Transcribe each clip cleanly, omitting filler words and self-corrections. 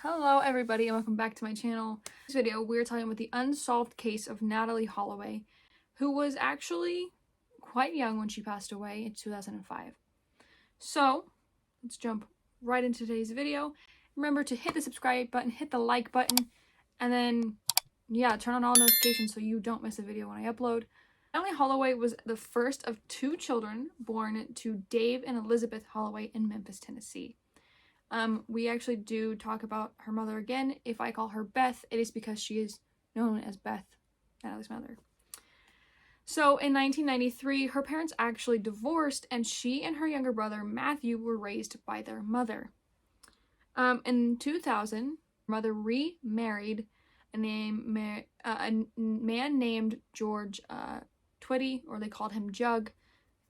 Hello everybody and welcome back to my channel. In this video we're talking about the unsolved case of Natalee Holloway, who was actually quite young when she passed away in 2005. So let's jump right into today's video. Remember to hit the subscribe button, hit the like button, and then turn on all notifications so you don't miss a video when I upload. Natalee Holloway was the first of two children born to Dave and Elizabeth Holloway in Memphis, Tennessee. We actually do talk about her mother again. If I call her Beth, it is because she is known as Beth, Natalee's mother. So in 1993, her parents actually divorced, and she and her younger brother Matthew were raised by their mother. In 2000, her mother remarried a man named George Twitty, or they called him Jug.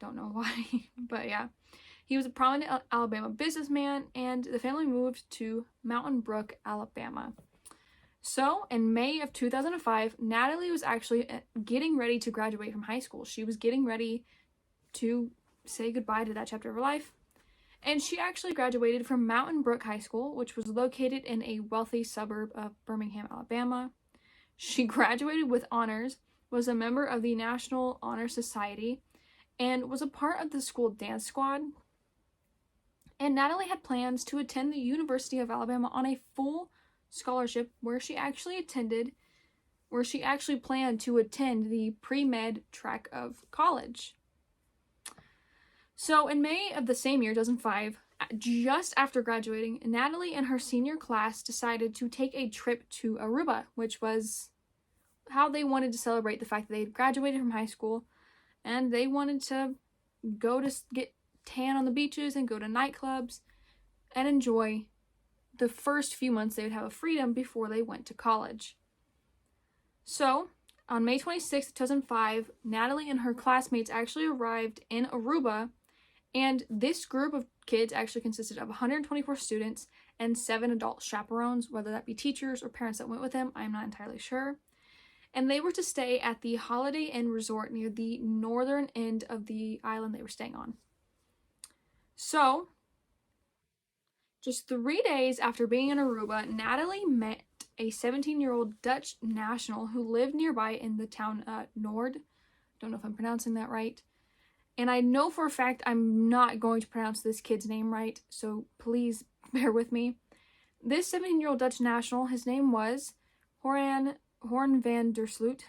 Don't know why, but yeah. He was a prominent Alabama businessman, and the family moved to Mountain Brook, Alabama. So, in May of 2005, Natalee was actually getting ready to graduate from high school. She was getting ready to say goodbye to that chapter of her life. And she actually graduated from Mountain Brook High School, which was located in a wealthy suburb of Birmingham, Alabama. She graduated with honors, was a member of the National Honor Society, and was a part of the school dance squad. And Natalee had plans to attend the University of Alabama on a full scholarship where she actually planned to attend the pre-med track of college. So in May of the same year, 2005, just after graduating, Natalee and her senior class decided to take a trip to Aruba, which was how they wanted to celebrate the fact that they had graduated from high school, and they wanted to go to get tan on the beaches and go to nightclubs and enjoy the first few months they would have of freedom before they went to college. So, on May 26, 2005, Natalee and her classmates actually arrived in Aruba, and this group of kids actually consisted of 124 students and 7 adult chaperones, whether that be teachers or parents that went with them, I'm not entirely sure. And they were to stay at the Holiday Inn Resort near the northern end of the island they were staying on. So, just 3 days after being in Aruba, Natalee met a 17-year-old Dutch national who lived nearby in the town Noord. Don't know if I'm pronouncing that right. And I know for a fact I'm not going to pronounce this kid's name right, so please bear with me. This 17-year-old Dutch national, his name was Hoorn van der Sloot,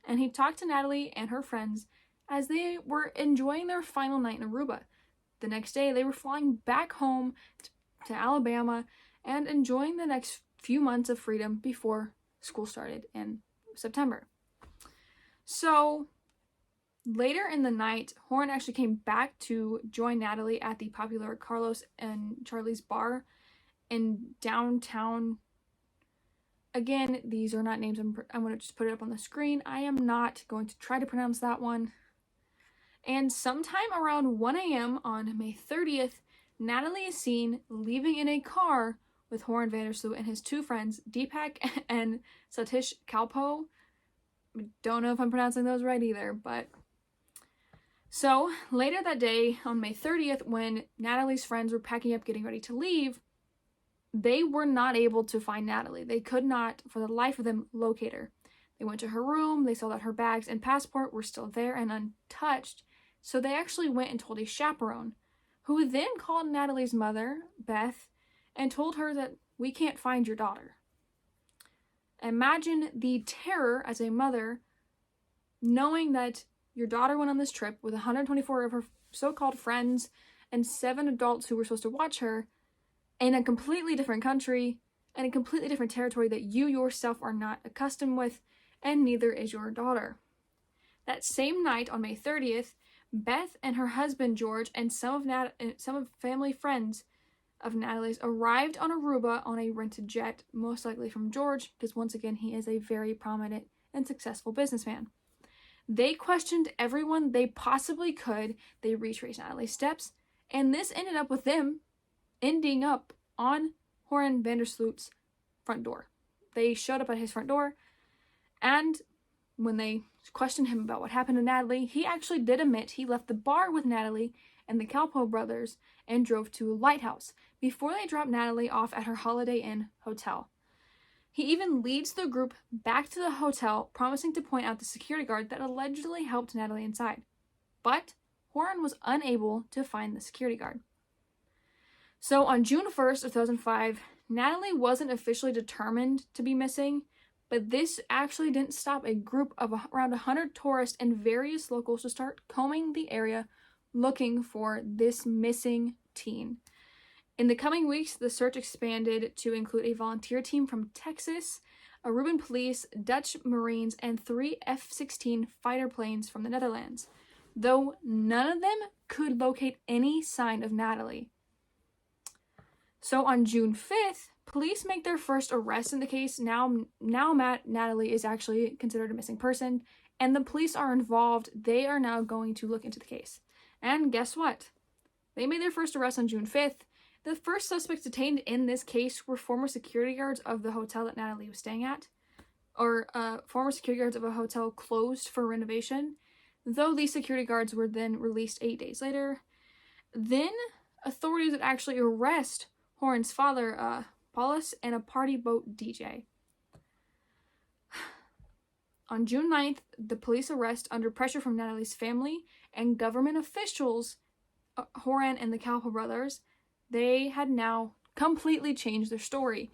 and he talked to Natalee and her friends as they were enjoying their final night in Aruba. The next day, they were flying back home to Alabama and enjoying the next few months of freedom before school started in September. So, later in the night, Hoorn actually came back to join Natalee at the popular Carlos and Charlie's bar in downtown. Again, these are not names. I'm going to just put it up on the screen. I am not going to try to pronounce that one. And sometime around 1 a.m. on May 30th, Natalee is seen leaving in a car with Hoorn van der Sloot and his two friends, Deepak and Satish Kalpo. Don't know if I'm pronouncing those right either, but... So, later that day, on May 30th, when Natalee's friends were packing up, getting ready to leave, they were not able to find Natalee. They could not, for the life of them, locate her. They went to her room, they saw that her bags and passport were still there and untouched, so they actually went and told a chaperone, who then called Natalee's mother, Beth, and told her that we can't find your daughter. Imagine the terror as a mother, knowing that your daughter went on this trip with 124 of her so-called friends and 7 adults who were supposed to watch her in a completely different country and a completely different territory that you yourself are not accustomed with, and neither is your daughter. That same night on May 30th, Beth and her husband George and some of family friends of Natalee's arrived on Aruba on a rented jet, most likely from George, because once again he is a very prominent and successful businessman. They questioned everyone they possibly could. They retraced Natalee's steps, and this ended up with them ending up on Hoorn van der Sloot's front door. They showed up at his front door, and when they questioned him about what happened to Natalee, he actually did admit he left the bar with Natalee and the Kalpo brothers and drove to a lighthouse, before they drop Natalee off at her Holiday Inn hotel. He even leads the group back to the hotel, promising to point out the security guard that allegedly helped Natalee inside. But Horan was unable to find the security guard. So on June 1st of 2005, Natalee wasn't officially determined to be missing, but this actually didn't stop a group of around 100 tourists and various locals to start combing the area looking for this missing teen. In the coming weeks, the search expanded to include a volunteer team from Texas, Aruban police, Dutch Marines, and 3 F-16 fighter planes from the Netherlands, though none of them could locate any sign of Natalee. So on June 5th, police make their first arrest in the case. Now Natalee is actually considered a missing person, and the police are involved. They are now going to look into the case. And guess what? They made their first arrest on June 5th. The first suspects detained in this case were former security guards of the hotel that Natalee was staying at, or former security guards of a hotel closed for renovation, though these security guards were then released 8 days later. Then authorities would actually arrest Horan's father, Paulus, and a party boat DJ. On June 9th, the police arrest, under pressure from Natalee's family and government officials, Horan and the Kalpa brothers. They had now completely changed their story.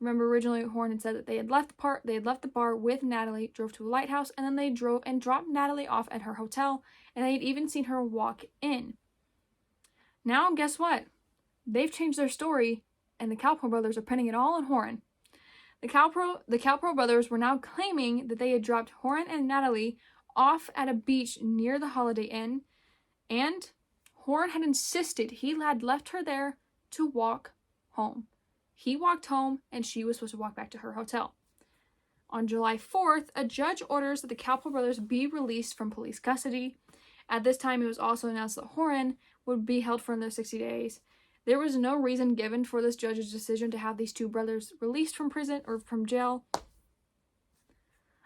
Remember, originally Horan had said that they had left the bar with Natalee, drove to a lighthouse, and then they drove and dropped Natalee off at her hotel, and they had even seen her walk in. Now, guess what? They've changed their story, and the Kalpa brothers are pinning it all on Horan. The Kalpa brothers were now claiming that they had dropped Horan and Natalee off at a beach near the Holiday Inn, and Horan had insisted he had left her there to walk home. He walked home, and she was supposed to walk back to her hotel. On July 4th, a judge orders that the Kalpa brothers be released from police custody. At this time, it was also announced that Horan would be held for another 60 days. There was no reason given for this judge's decision to have these two brothers released from prison or from jail.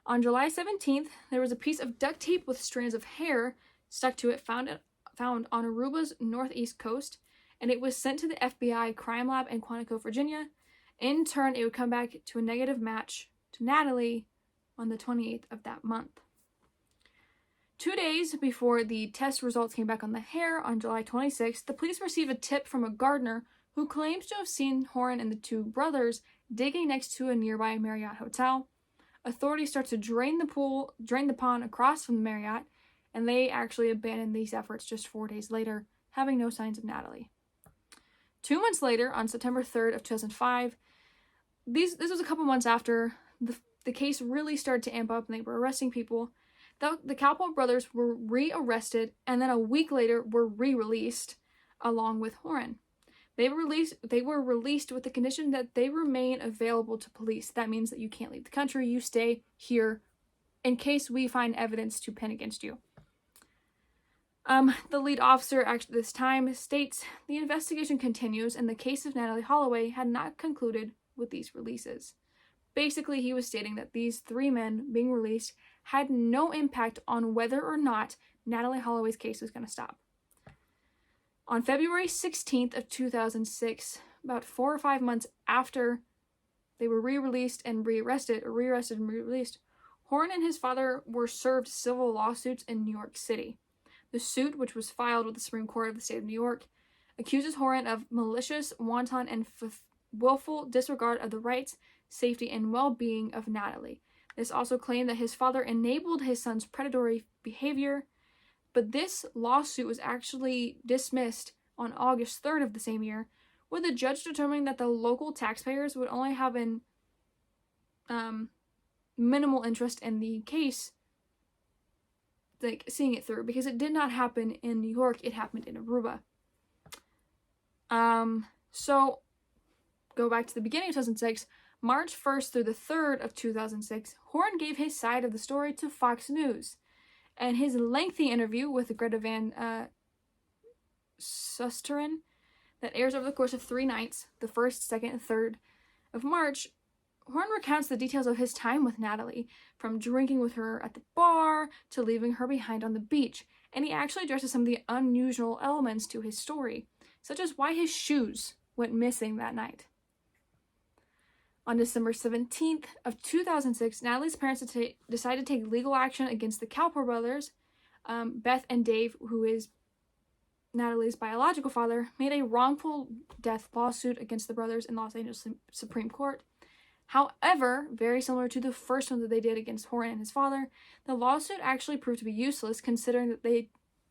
On July 17th, there was a piece of duct tape with strands of hair stuck to it found on Aruba's northeast coast, and it was sent to the FBI crime lab in Quantico, Virginia. In turn, it would come back to a negative match to Natalee on the 28th of that month. 2 days before the test results came back on the hair, on July 26th, the police received a tip from a gardener who claims to have seen Horan and the two brothers digging next to a nearby Marriott hotel. Authorities start to drain the pond across from the Marriott, and they actually abandoned these efforts just 4 days later, having no signs of Natalee. 2 months later, on September 3rd of 2005, this was a couple months after the case really started to amp up and they were arresting people. The Kalpa brothers were re-arrested, and then a week later were re-released along with Horan. They were released with the condition that they remain available to police. That means that you can't leave the country. You stay here in case we find evidence to pin against you. The lead officer at this time states, the investigation continues and the case of Natalee Holloway had not concluded with these releases. Basically, he was stating that these 3 men being released had no impact on whether or not Natalee Holloway's case was going to stop. On February 16th of 2006, about 4 or 5 months after they were re-released and re-arrested, and re-released, Horan and his father were served civil lawsuits in New York City. The suit, which was filed with the Supreme Court of the state of New York, accuses Horan of malicious, wanton, and willful disregard of the rights, safety, and well-being of Natalee. This also claimed that his father enabled his son's predatory behavior, but this lawsuit was actually dismissed on August 3rd of the same year, with the judge determining that the local taxpayers would only have an minimal interest in the case, like seeing it through, because it did not happen in New York, it happened in Aruba. So go back to the beginning of 2006, March 1st through the 3rd of 2006, Horan gave his side of the story to Fox News, and his lengthy interview with Greta Van Susteren that airs over the course of 3 nights, the 1st, 2nd, and 3rd of March, Horan recounts the details of his time with Natalee, from drinking with her at the bar to leaving her behind on the beach, and he actually addresses some of the unusual elements to his story, such as why his shoes went missing that night. On December 17th of 2006, Natalee's parents decided to take legal action against the Cowper brothers. Beth and Dave, who is Natalee's biological father, made a wrongful death lawsuit against the brothers in Los Angeles Supreme Court. However, very similar to the first one that they did against Horan and his father, the lawsuit actually proved to be useless, considering that the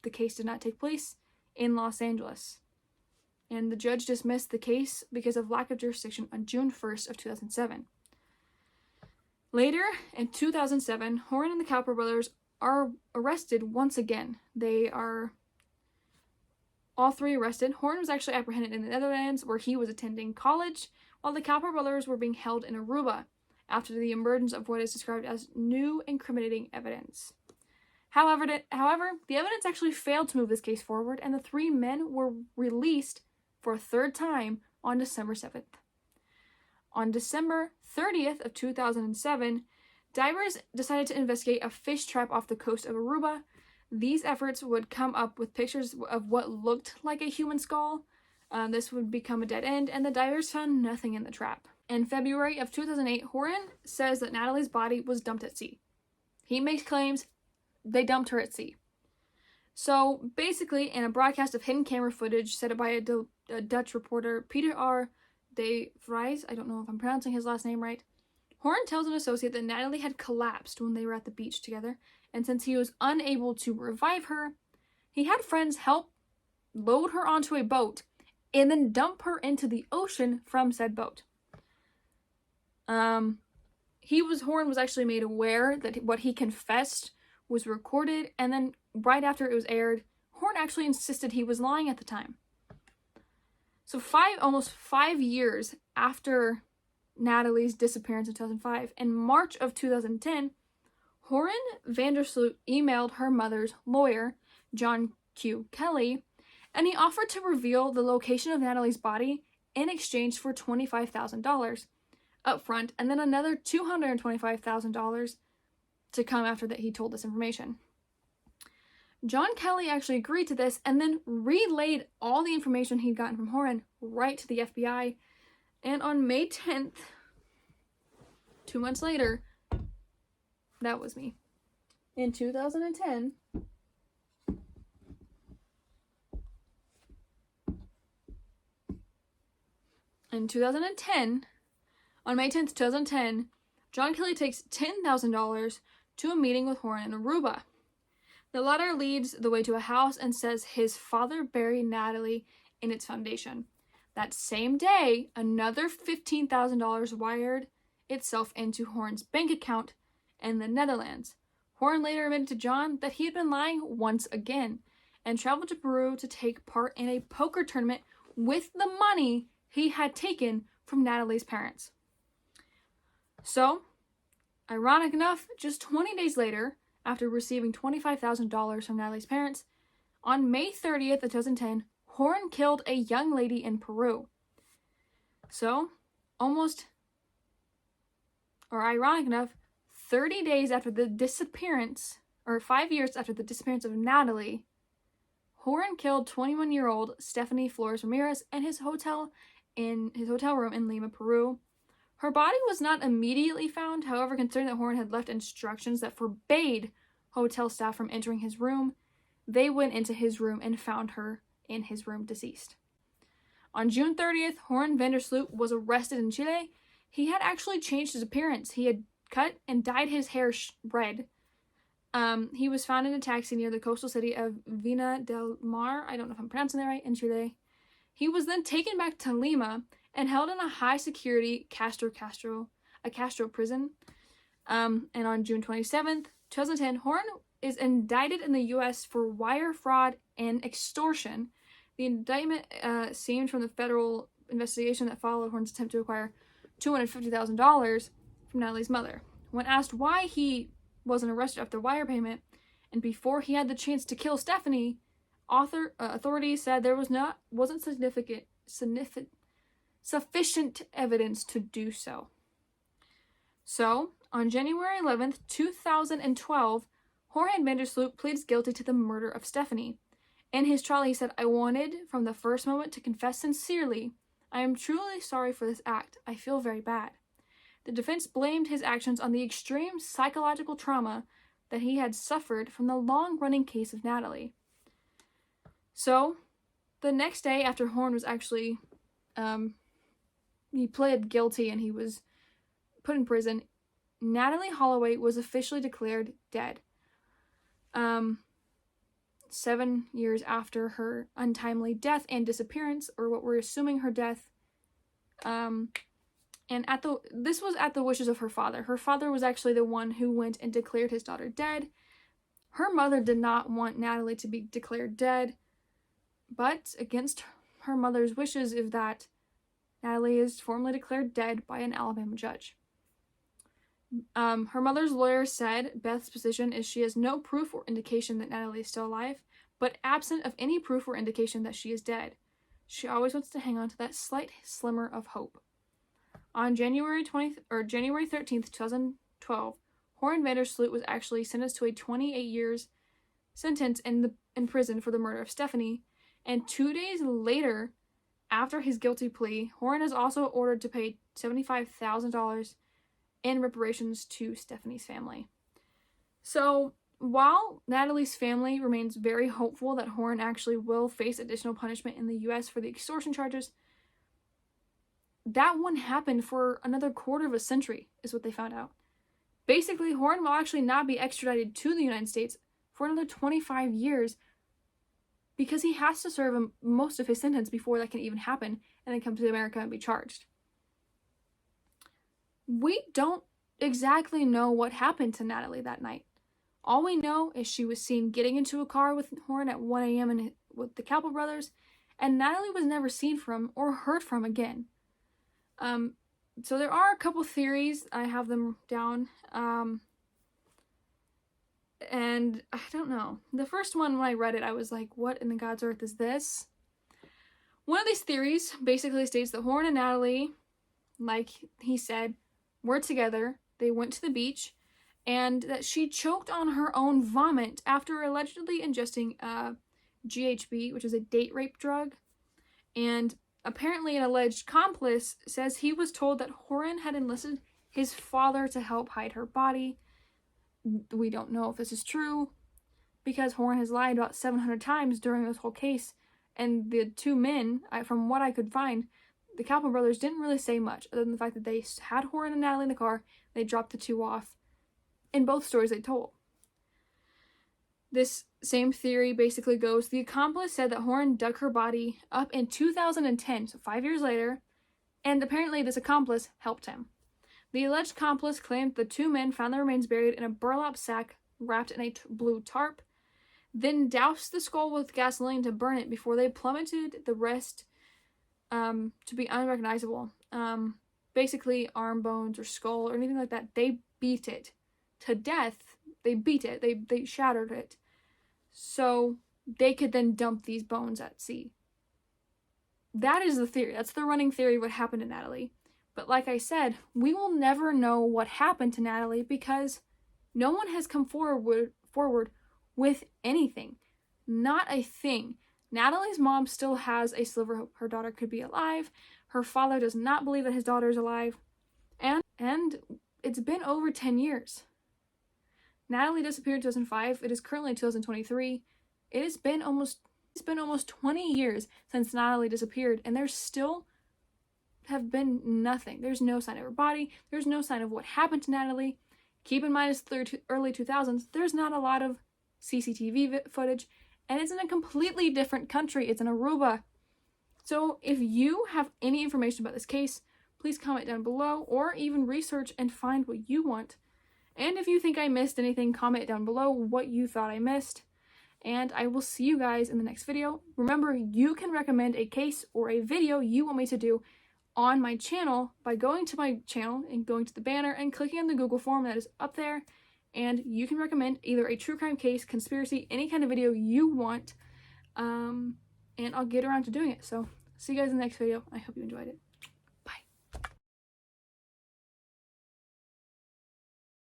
case did not take place in Los Angeles. And the judge dismissed the case because of lack of jurisdiction on June 1st of 2007. Later, in 2007, Horan and the Cowper brothers are arrested once again. They are all three arrested. Horan was actually apprehended in the Netherlands, where he was attending college, while the Cowper brothers were being held in Aruba after the emergence of what is described as new incriminating evidence. However, the evidence actually failed to move this case forward, and the three men were released for a third time on December 7th. On December 30th of 2007, divers decided to investigate a fish trap off the coast of Aruba. These efforts would come up with pictures of what looked like a human skull. This would become a dead end, and the divers found nothing in the trap. In February of 2008, Horan says that Natalee's body was dumped at sea. He makes claims they dumped her at sea. So basically, in a broadcast of hidden camera footage set up by a Dutch reporter, Peter R. de Vries, I don't know if I'm pronouncing his last name right, Horan tells an associate that Natalee had collapsed when they were at the beach together, and since he was unable to revive her, he had friends help load her onto a boat and then dump her into the ocean from said boat. Horan was actually made aware that what he confessed was recorded, and then right after it was aired, Horan actually insisted he was lying at the time. So almost 5 years after Natalee's disappearance in 2005, in March of 2010, Horan Vandersloot emailed her mother's lawyer, John Q. Kelly, and he offered to reveal the location of Natalee's body in exchange for $25,000 up front, and then another $225,000 to come after that he told this information. John Kelly actually agreed to this and then relayed all the information he'd gotten from Horan right to the FBI. And on May 10th, 2 months later, that was me. In 2010, on May 10th, 2010, John Kelly takes $10,000 to a meeting with Horan in Aruba. The latter leads the way to a house and says his father buried Natalee in its foundation. That same day, another $15,000 wired itself into Horan's bank account in the Netherlands. Horan later admitted to John that he had been lying once again and traveled to Peru to take part in a poker tournament with the money he had taken from Natalee's parents. So, ironic enough, just 20 days later, after receiving $25,000 from Natalee's parents, on May 30th of 2010, Horan killed a young lady in Peru. So, ironic enough, 30 days after the disappearance, or 5 years after the disappearance of Natalee, Horan killed 21-year-old Stephanie Flores Ramirez in his hotel room in Lima, Peru. Her body was not immediately found. However, considering that Horan had left instructions that forbade hotel staff from entering his room, they went into his room and found her in his room deceased. On June 30th, Horan Vandersloot was arrested in Chile. He had actually changed his appearance. He had cut and dyed his hair red. He was found in a taxi near the coastal city of Vina del Mar, I don't know if I'm pronouncing that right, in Chile. He was then taken back to Lima and held in a high-security Castro prison. And on June 27th, 2010, Horan is indicted in the U.S. for wire fraud and extortion. The indictment stemmed from the federal investigation that followed Horan's attempt to acquire $250,000 from Natalee's mother. When asked why he wasn't arrested after wire payment and before he had the chance to kill Stephanie, authorities said there wasn't sufficient evidence to do so. So, on January 11th, 2012, Horan Vandersloot pleads guilty to the murder of Stephanie. In his trial, he said, "I wanted from the first moment to confess sincerely. I am truly sorry for this act. I feel very bad. The defense blamed his actions on the extreme psychological trauma that he had suffered from the long-running case of Natalee. So, the next day after Horn was actually, he pled guilty and he was put in prison, Natalee Holloway was officially declared dead. 7 years after her untimely death and disappearance, or what we're assuming her death. And this was at the wishes of her father. Her father was actually the one who went and declared his daughter dead. Her mother did not want Natalee to be declared dead, but against her mother's wishes is that Natalee is formally declared dead by an Alabama judge. Her mother's lawyer said Beth's position is she has no proof or indication that Natalee is still alive, but absent of any proof or indication that she is dead, she always wants to hang on to that slight slimmer of hope. On January 13th, 2012, Horn Vandersloot was actually sentenced to a 28 years sentence in prison for the murder of Stephanie, and 2 days later, after his guilty plea, Horn is also ordered to pay $75,000 in reparations to Stephanie's family. So, while Natalee's family remains very hopeful that Horn actually will face additional punishment in the U.S. for the extortion charges, that wouldn't happen for another quarter of a century, is what they found out. Basically, Horn will actually not be extradited to the United States for another 25 years because he has to serve most of his sentence before that can even happen and then come to America and be charged. We don't exactly know what happened to Natalee that night. All we know is she was seen getting into a car with Horn at 1 a.m. with the Capel brothers, and Natalee was never seen from or heard from again. So there are a couple theories. I have them down. And I don't know. The first one, when I read it, I was like, what in the God's earth is this? One of these theories basically states that Horn and Natalee, like he said, were together. They went to the beach, and that she choked on her own vomit after allegedly ingesting GHB, which is a date rape drug. And apparently an alleged accomplice says he was told that Horn had enlisted his father to help hide her body. We don't know if this is true, because Horn has lied about 700 times during this whole case, and the two men, from what I could find, the Capel brothers didn't really say much, other than the fact that they had Horn and Natalee in the car, they dropped the two off, in both stories they told. This same theory basically goes, the accomplice said that Horn dug her body up in 2010, so 5 years later, and apparently this accomplice helped him. The alleged accomplice claimed the two men found the remains buried in a burlap sack wrapped in a blue tarp, then doused the skull with gasoline to burn it before they plummeted the rest to be unrecognizable. Basically arm bones or skull or anything like that. They beat it to death. They beat it. They shattered it. So they could then dump these bones at sea. That is the theory. That's the running theory of what happened to Natalee. But like I said, we will never know what happened to Natalee because no one has come forward with anything. Not a thing. Natalee's mom still has a sliver of hope her daughter could be alive. Her father does not believe that his daughter is alive. And it's been over 10 years. Natalee disappeared in 2005. It is currently 2023. It's been almost 20 years since Natalee disappeared, and there's still have been nothing. There's no sign of her body. There's no sign of what happened to Natalee. Keep in mind, it's the early 2000s. There's not a lot of CCTV footage, and it's in a completely different country. It's in Aruba. So if you have any information about this case, please comment down below, or even research and find what you want. And if you think I missed anything, comment down below what you thought I missed. And I will see you guys in the next video. Remember, you can recommend a case or a video you want me to do on my channel by going to my channel and going to the banner and clicking on the Google form that is up there. And you can recommend either a true crime case, conspiracy, any kind of video you want. And I'll get around to doing it. So see you guys in the next video. I hope you enjoyed it.